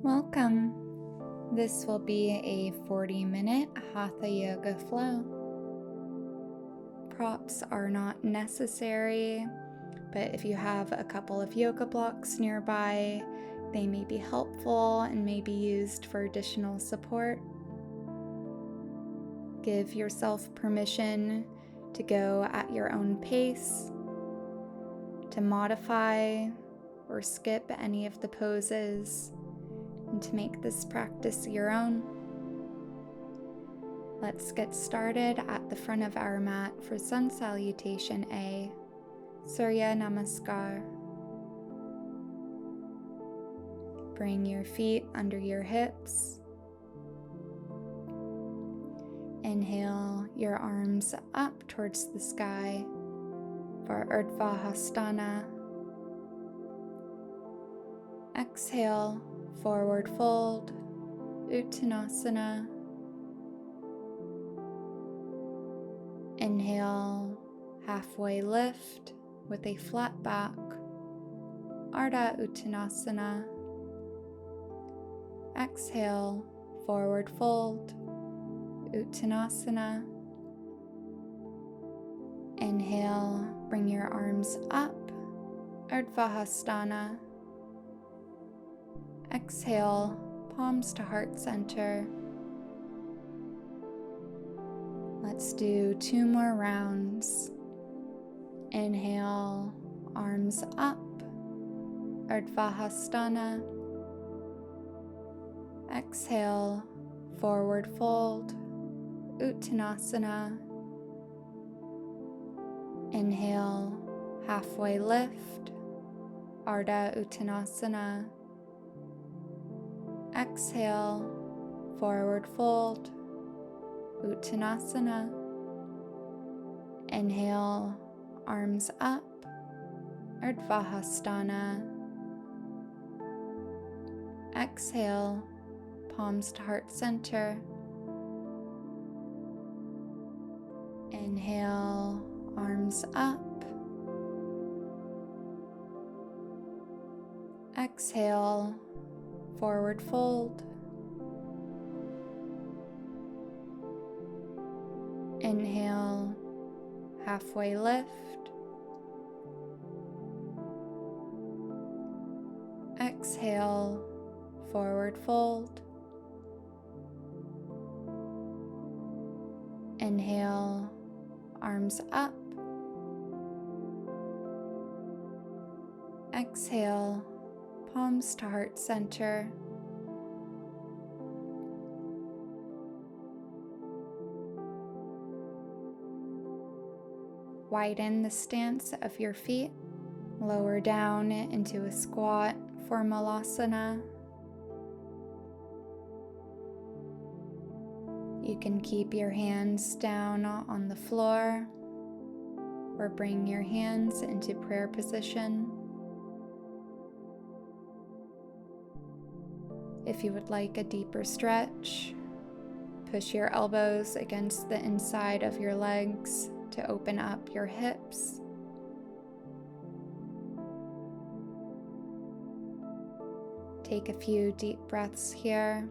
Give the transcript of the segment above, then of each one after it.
Welcome. This will be a 40-minute Hatha Yoga flow. Props are not necessary, but if you have a couple of yoga blocks nearby, they may be helpful and may be used for additional support. Give yourself permission to go at your own pace, to modify or skip any of the poses, and to make this practice your own. Let's get started at the front of our mat for Sun Salutation A, Surya Namaskar. Bring your feet under your hips. Inhale your arms up towards the sky for Urdhva Hasthana. Exhale, forward fold, Uttanasana. Inhale, halfway lift with a flat back, Ardha Uttanasana. Exhale, forward fold, Uttanasana. Inhale, bring your arms up, Urdhva Hasthana. Exhale, palms to heart center. Let's do 2 more rounds. Inhale, arms up, Urdhva Hasthana. Exhale, forward fold, Uttanasana. Inhale, halfway lift, Ardha Uttanasana. Exhale, forward fold, Uttanasana. Inhale, arms up, Urdhva Hasthana. Exhale, palms to heart center. Inhale, arms up. Exhale, forward fold. Inhale, halfway lift. Exhale, forward fold. Inhale, arms up. Exhale, palms to heart center. Widen the stance of your feet. Lower down into a squat for Malasana. You can keep your hands down on the floor or bring your hands into prayer position. If you would like a deeper stretch, push your elbows against the inside of your legs to open up your hips. Take a few deep breaths here.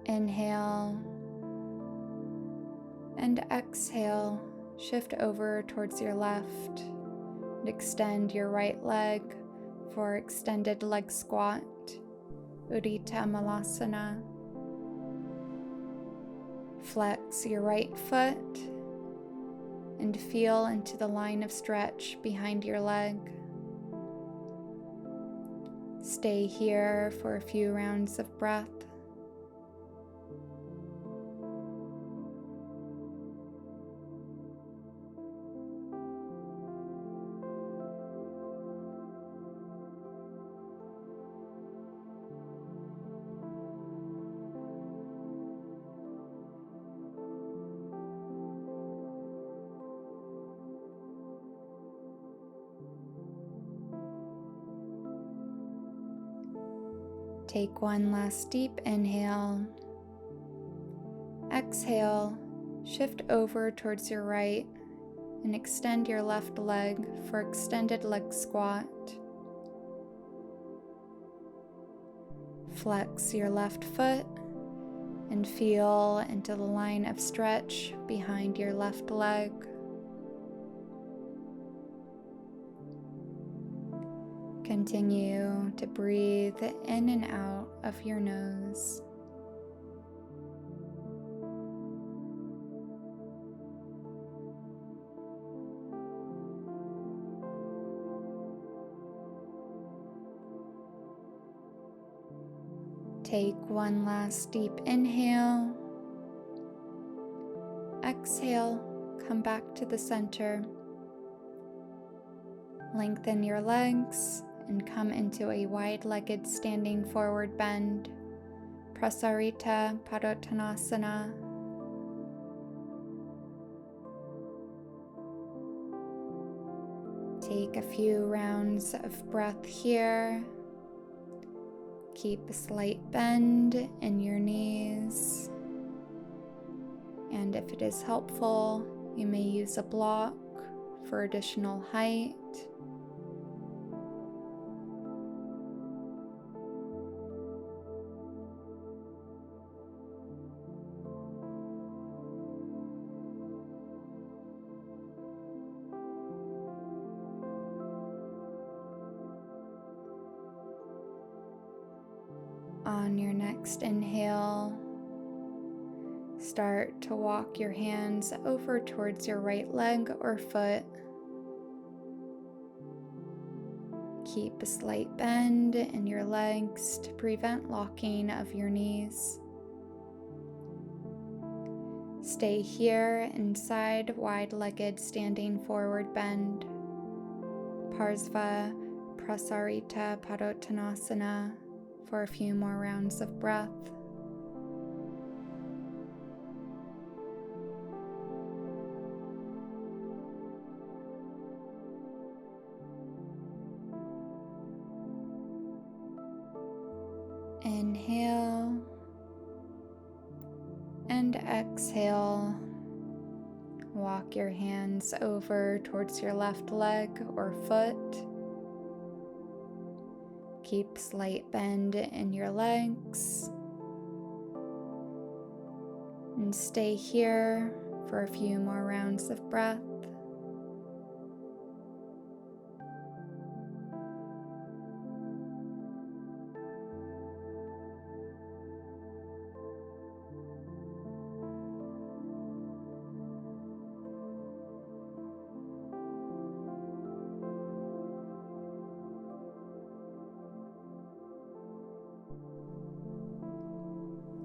Inhale and exhale, shift over towards your left and extend your right leg for extended leg squat, Udita Malasana. Flex your right foot and feel into the line of stretch behind your leg. Stay here for a few rounds of breath. Take one last deep inhale. Exhale, shift over towards your right and extend your left leg for extended leg squat. Flex your left foot and feel into the line of stretch behind your left leg. Continue to breathe in and out of your nose. Take one last deep inhale. Exhale, come back to the center. Lengthen your legs and come into a wide-legged standing forward bend. Prasarita Padottanasana. Take a few rounds of breath here. Keep a slight bend in your knees. And if it is helpful, you may use a block for additional height. On your next inhale, start to walk your hands over towards your right leg or foot. Keep a slight bend in your legs to prevent locking of your knees. Stay here inside wide-legged standing forward bend. Parsva Prasarita Padottanasana for a few more rounds of breath. Inhale and exhale. Walk your hands over towards your left leg or foot. Keep slight bend in your legs. And stay here for a few more rounds of breath.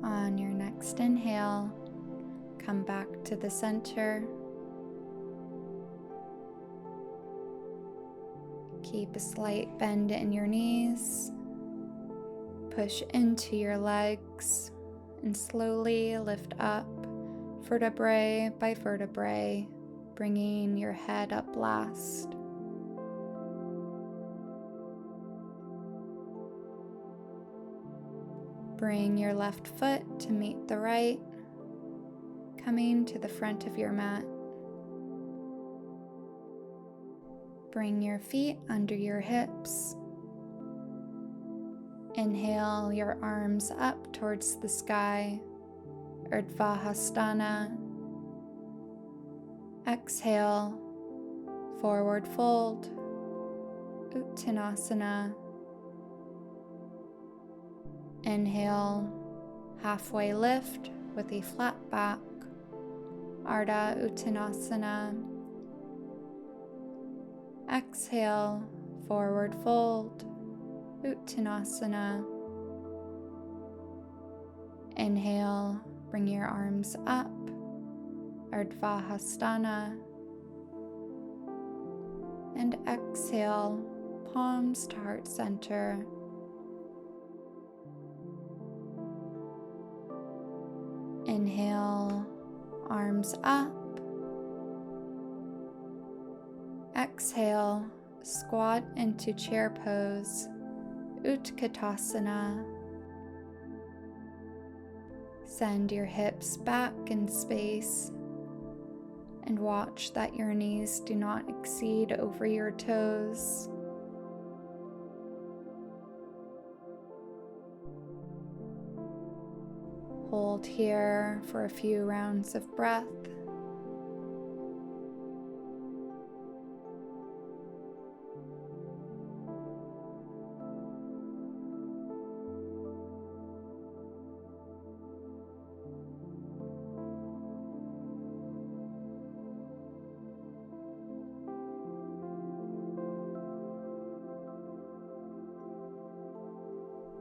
On your next inhale, come back to the center. Keep a slight bend in your knees. Push into your legs and slowly lift up, vertebrae by vertebrae, bringing your head up last. Bring your left foot to meet the right, coming to the front of your mat. Bring your feet under your hips. Inhale your arms up towards the sky, Urdhva Hasthana. Exhale, forward fold, Uttanasana. Inhale, halfway lift with a flat back, Ardha Uttanasana. Exhale, forward fold, Uttanasana. Inhale, bring your arms up, Urdhva Hasthana. And exhale, palms to heart center. Inhale, arms up. Exhale, squat into chair pose, Utkatasana, Send your hips back in space and watch that your knees do not exceed over your toes. Hold here for a few rounds of breath.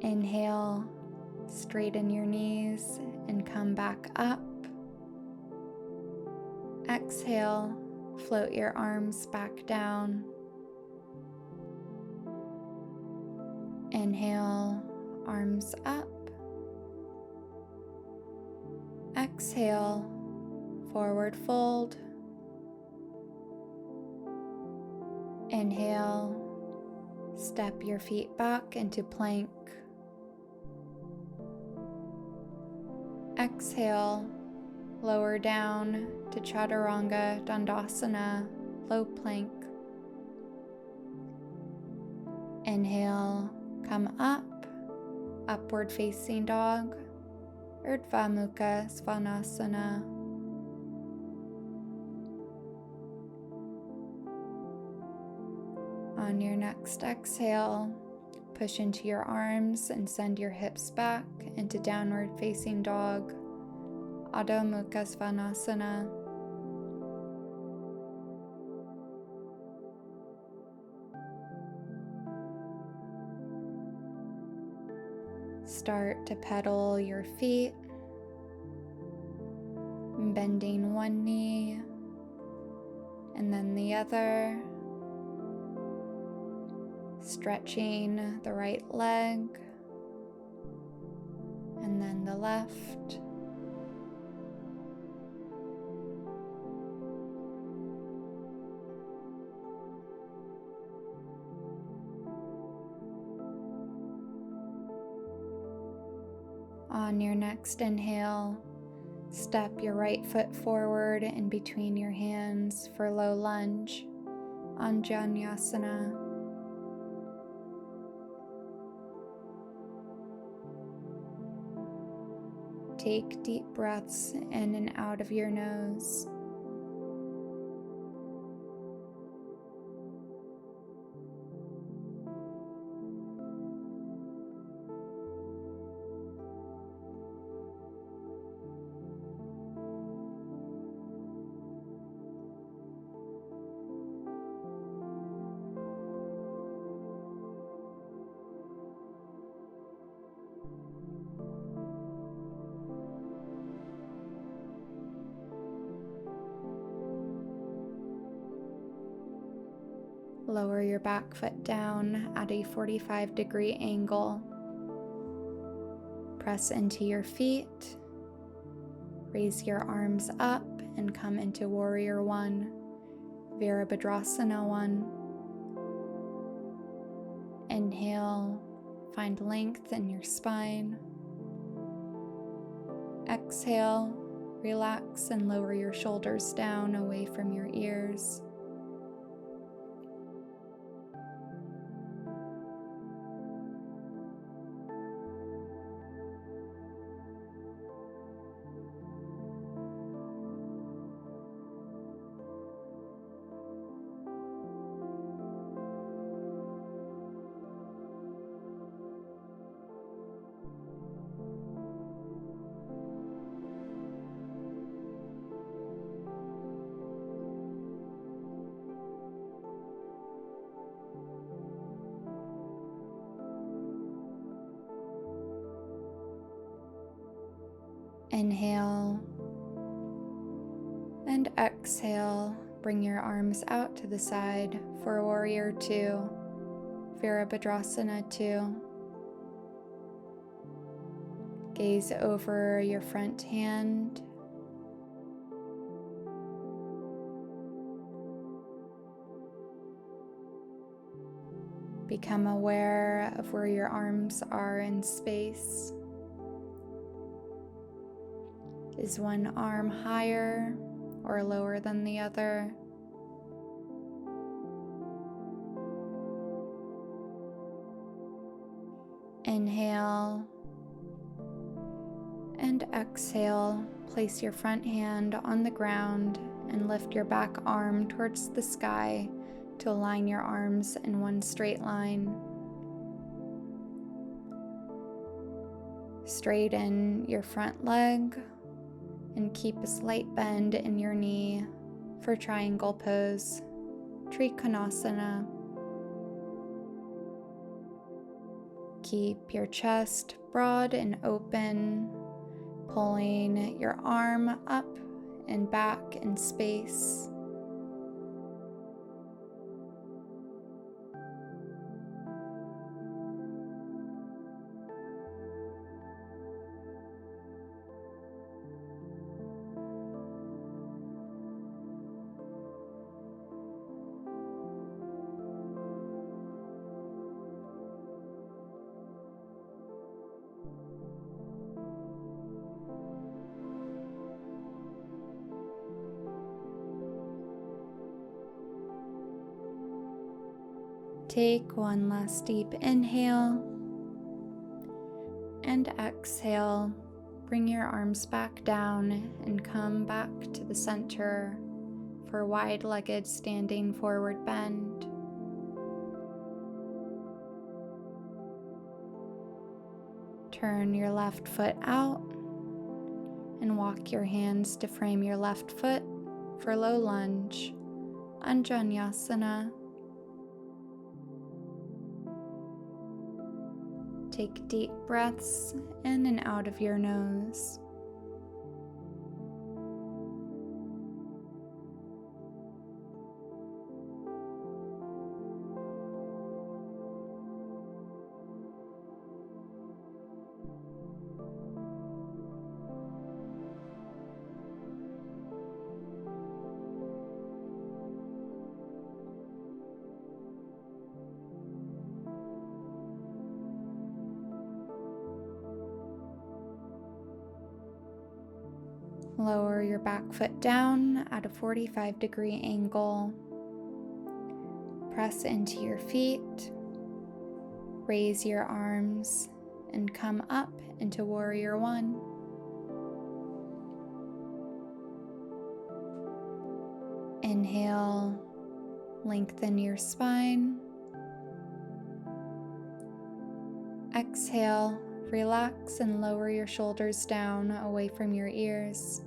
Inhale, straighten your knees and come back up. Exhale, float your arms back down. Inhale, arms up. Exhale, forward fold. Inhale, step your feet back into plank. Exhale, lower down to Chaturanga Dandasana, low plank. Inhale, come up, upward facing dog, Urdhva Mukha Svanasana. On your next exhale, push into your arms and send your hips back into downward facing dog, Adho Mukha Svanasana. Start to pedal your feet, bending one knee and then the other. Stretching the right leg and then the left. On your next inhale, step your right foot forward in between your hands for low lunge, Anjaneyasana. Take deep breaths in and out of your nose. Lower your back foot down at a 45-degree angle. Press into your feet. Raise your arms up and come into Warrior One, Virabhadrasana One. Inhale, find length in your spine. Exhale, relax and lower your shoulders down away from your ears. Inhale and exhale. Bring your arms out to the side for Warrior Two, Virabhadrasana 2. Gaze over your front hand. Become aware of where your arms are in space. Is one arm higher or lower than the other? Inhale and exhale. Place your front hand on the ground and lift your back arm towards the sky to align your arms in one straight line. Straighten your front leg and keep a slight bend in your knee for triangle pose, Trikonasana. Keep your chest broad and open, pulling your arm up and back in space. Take one last deep inhale and exhale. Bring your arms back down and come back to the center for wide-legged standing forward bend. Turn your left foot out and walk your hands to frame your left foot for low lunge, Anjaneyasana. Take deep breaths in and out of your nose. Lower your back foot down at a 45-degree angle. Press into your feet. Raise your arms and come up into Warrior One. Inhale, lengthen your spine. Exhale, relax and lower your shoulders down away from your ears.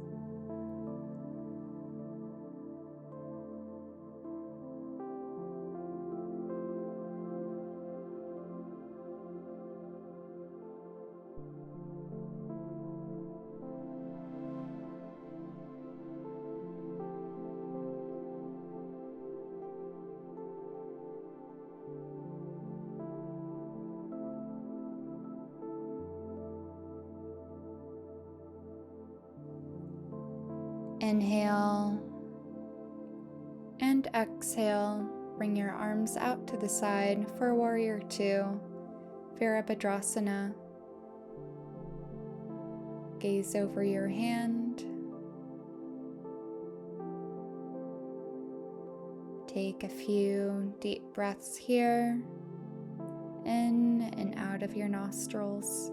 Inhale and exhale. Bring your arms out to the side for Warrior Two, Virabhadrasana. Gaze over your hand. Take a few deep breaths here, in and out of your nostrils.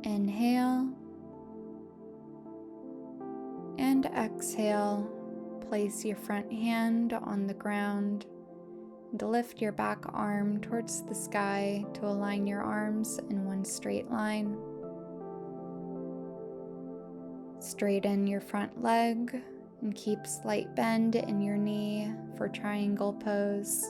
Inhale and exhale. Place your front hand on the ground and lift your back arm towards the sky to align your arms in one straight line. Straighten your front leg and keep slight bend in your knee for triangle pose.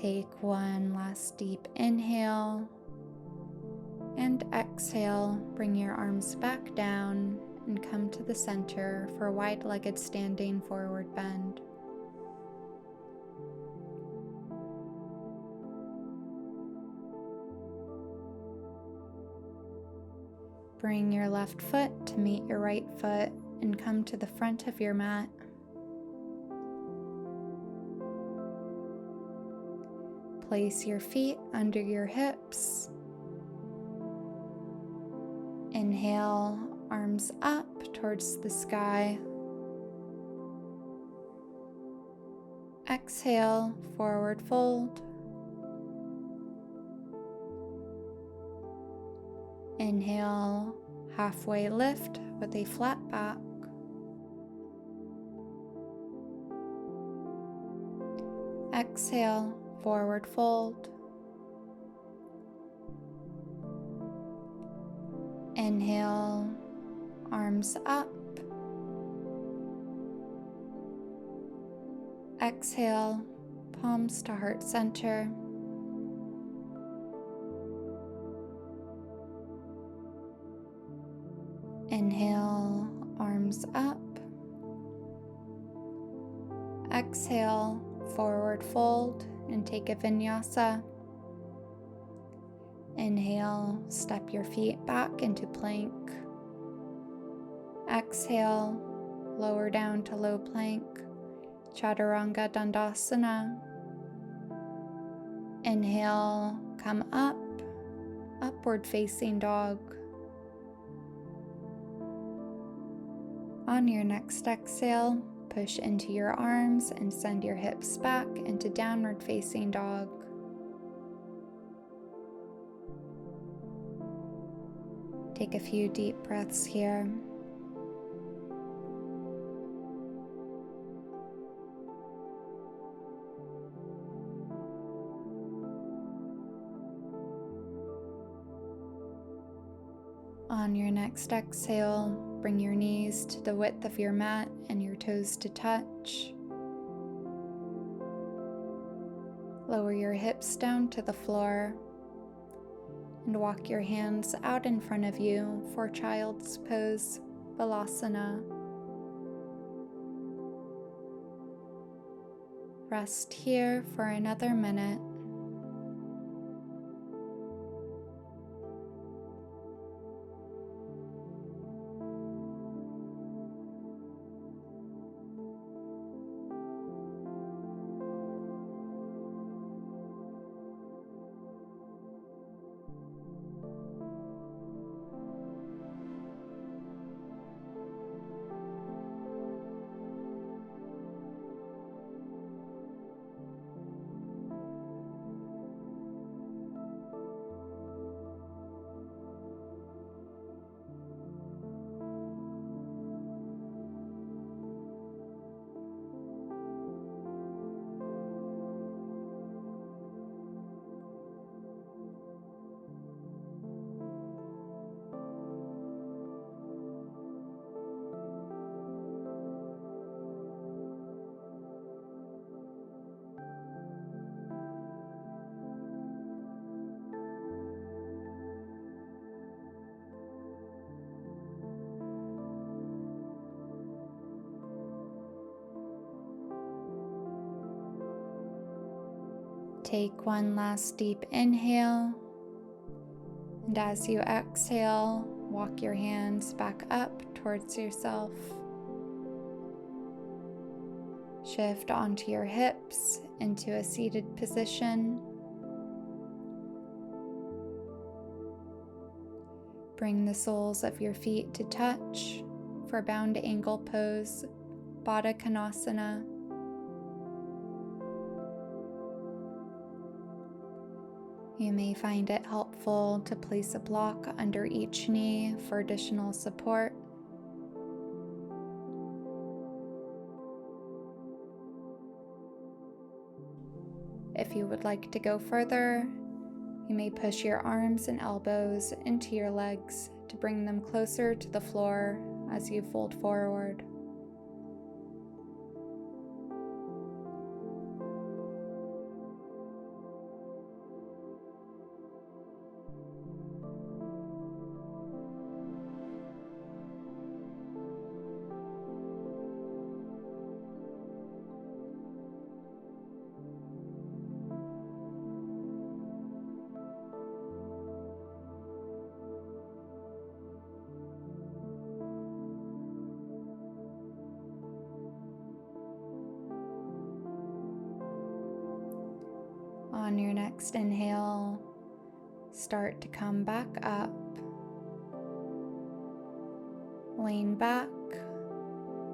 Take one last deep inhale and exhale. Bring your arms back down and come to the center for wide-legged standing forward bend. Bring your left foot to meet your right foot and come to the front of your mat. Place your feet under your hips. Inhale, arms up towards the sky. Exhale, forward fold. Inhale, halfway lift with a flat back. Exhale, forward fold. Inhale, arms up. Exhale, palms to heart center. Inhale, arms up. Exhale, forward fold and take a vinyasa. Inhale, step your feet back into plank. Exhale, lower down to low plank, Chaturanga Dandasana. Inhale, come up, upward facing dog. On your next exhale, push into your arms and send your hips back into downward facing dog. Take a few deep breaths here. On your next exhale, bring your knees to the width of your mat and your toes to touch. Lower your hips down to the floor and walk your hands out in front of you for Child's Pose, Balasana. Rest here for another minute. Take one last deep inhale, and as you exhale, walk your hands back up towards yourself. Shift onto your hips into a seated position. Bring the soles of your feet to touch for bound angle pose, Baddha Konasana. You may find it helpful to place a block under each knee for additional support. If you would like to go further, you may push your arms and elbows into your legs to bring them closer to the floor as you fold forward. On your next inhale, start to come back up. Lean back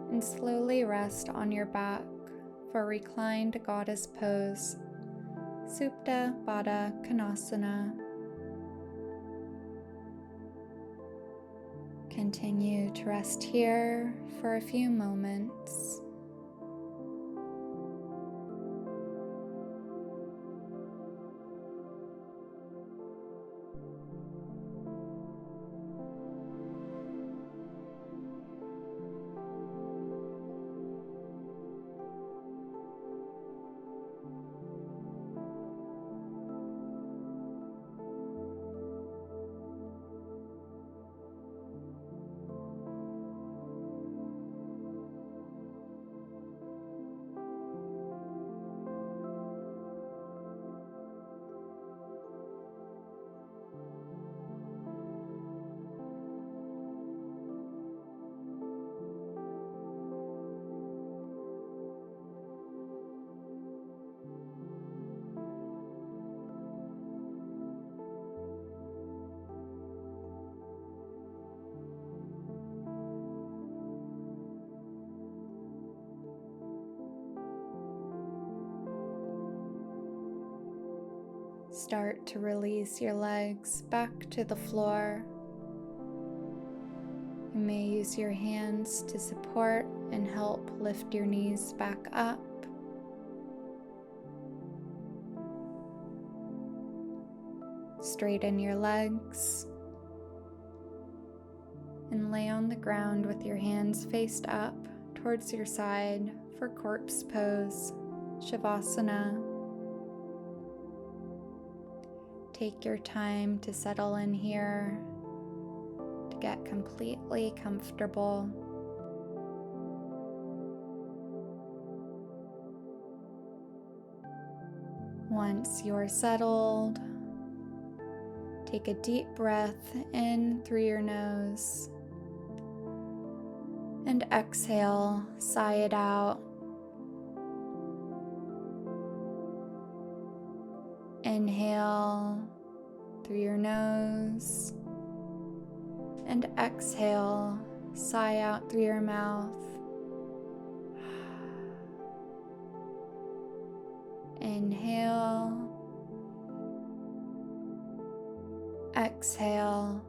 and slowly rest on your back for reclined goddess pose, Supta Baddha Konasana. Continue to rest here for a few moments. Start to release your legs back to the floor. You may use your hands to support and help lift your knees back up. Straighten your legs and lay on the ground with your hands faced up towards your side for corpse pose, Shavasana. Take your time to settle in here, to get completely comfortable. Once you're settled, take a deep breath in through your nose and exhale, sigh it out. Inhale through your nose and exhale, sigh out through your mouth. Inhale, exhale,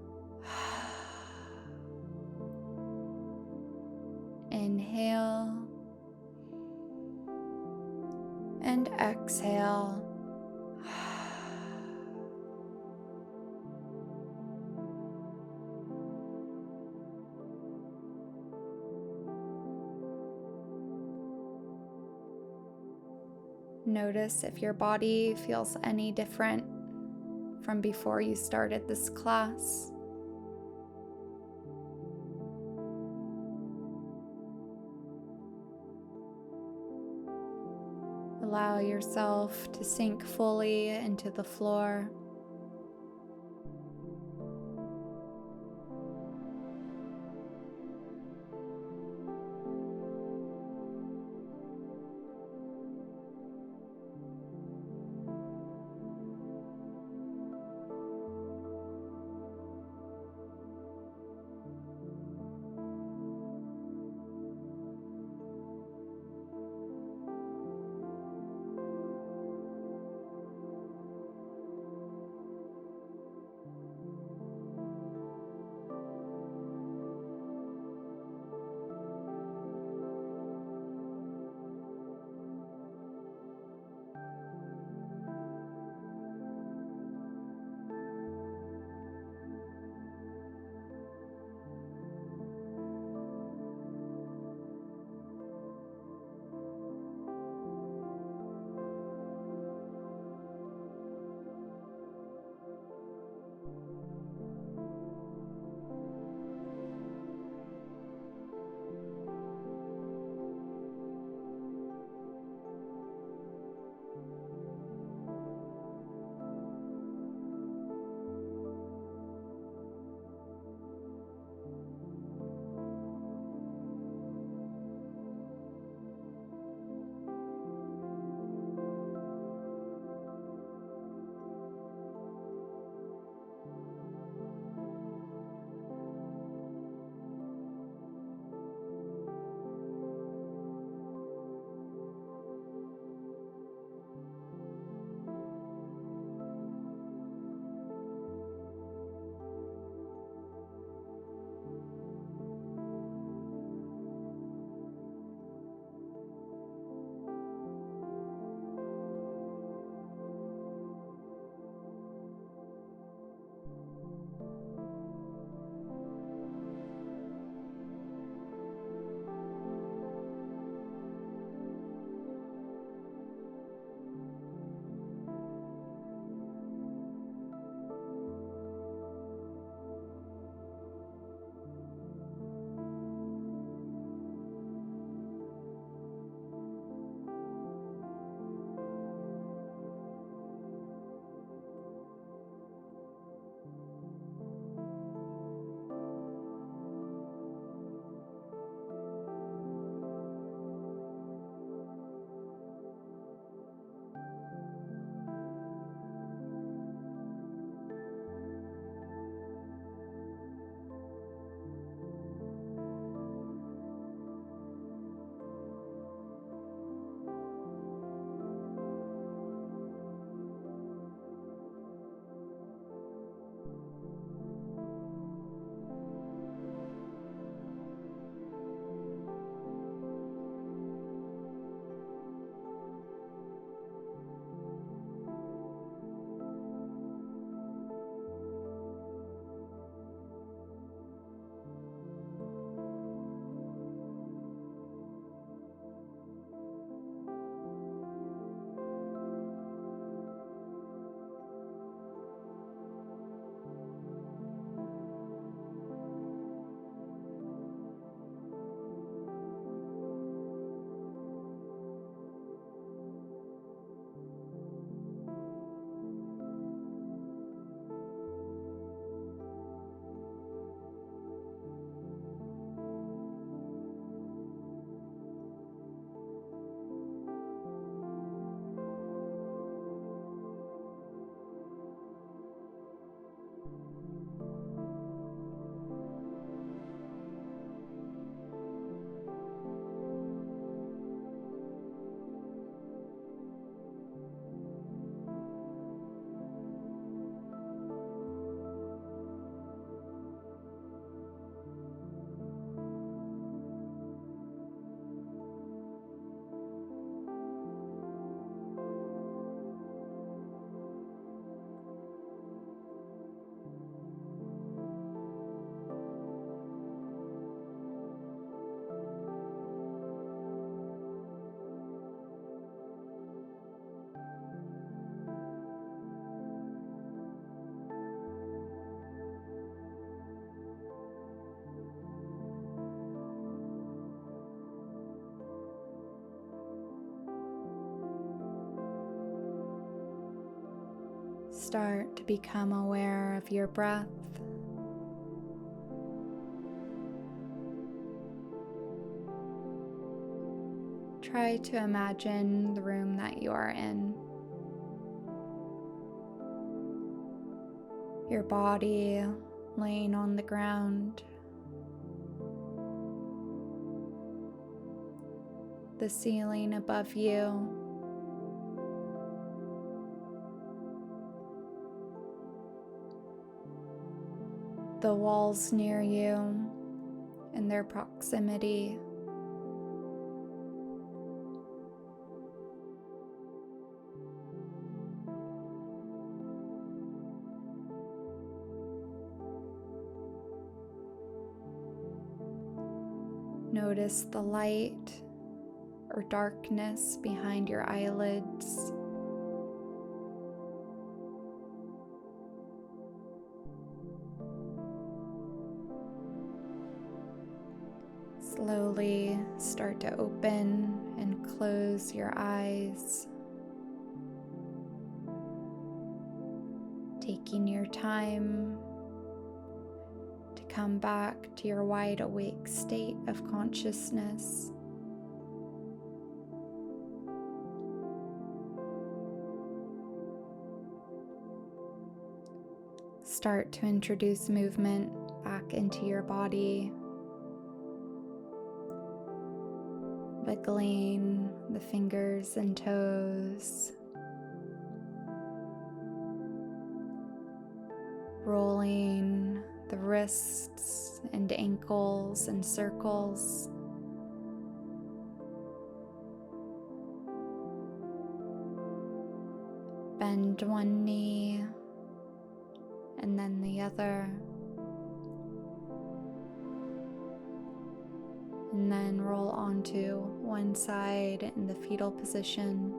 inhale, and exhale. Notice if your body feels any different from before you started this class. Allow yourself to sink fully into the floor. Start to become aware of your breath. Try to imagine the room that you are in. Your body laying on the ground. The ceiling above you. The walls near you and their proximity. Notice the light or darkness behind your eyelids. Slowly start to open and close your eyes, taking your time to come back to your wide awake state of consciousness. Start to introduce movement back into your body, wiggling the fingers and toes, rolling the wrists and ankles in circles. Bend one knee and then the other. And then roll onto one side in the fetal position.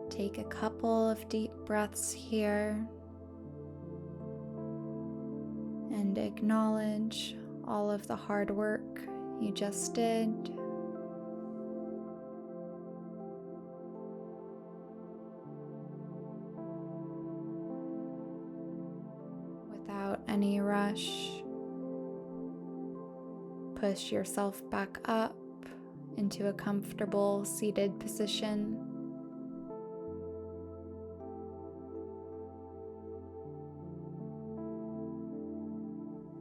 Take a couple of deep breaths here and acknowledge all of the hard work you just did. Without any rush, push yourself back up into a comfortable seated position.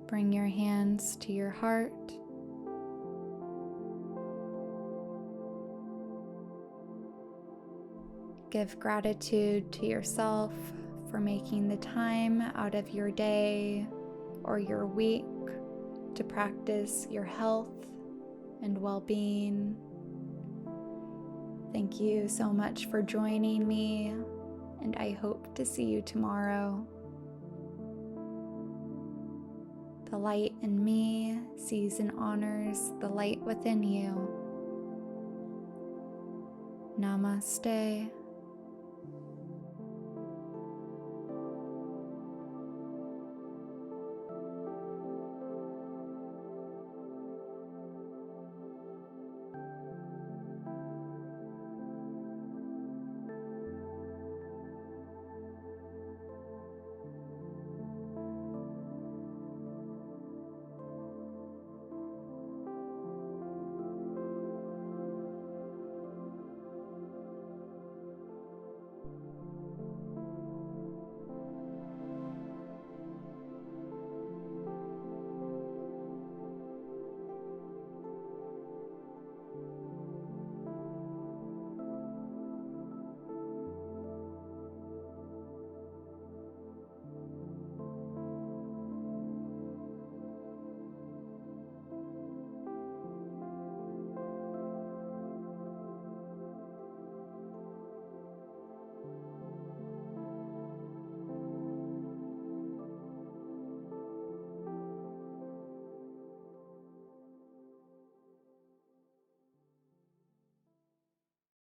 Bring your hands to your heart. Give gratitude to yourself for making the time out of your day or your week to practice your health and well-being. Thank you so much for joining me, and I hope to see you tomorrow. The light in me sees and honors the light within you. Namaste.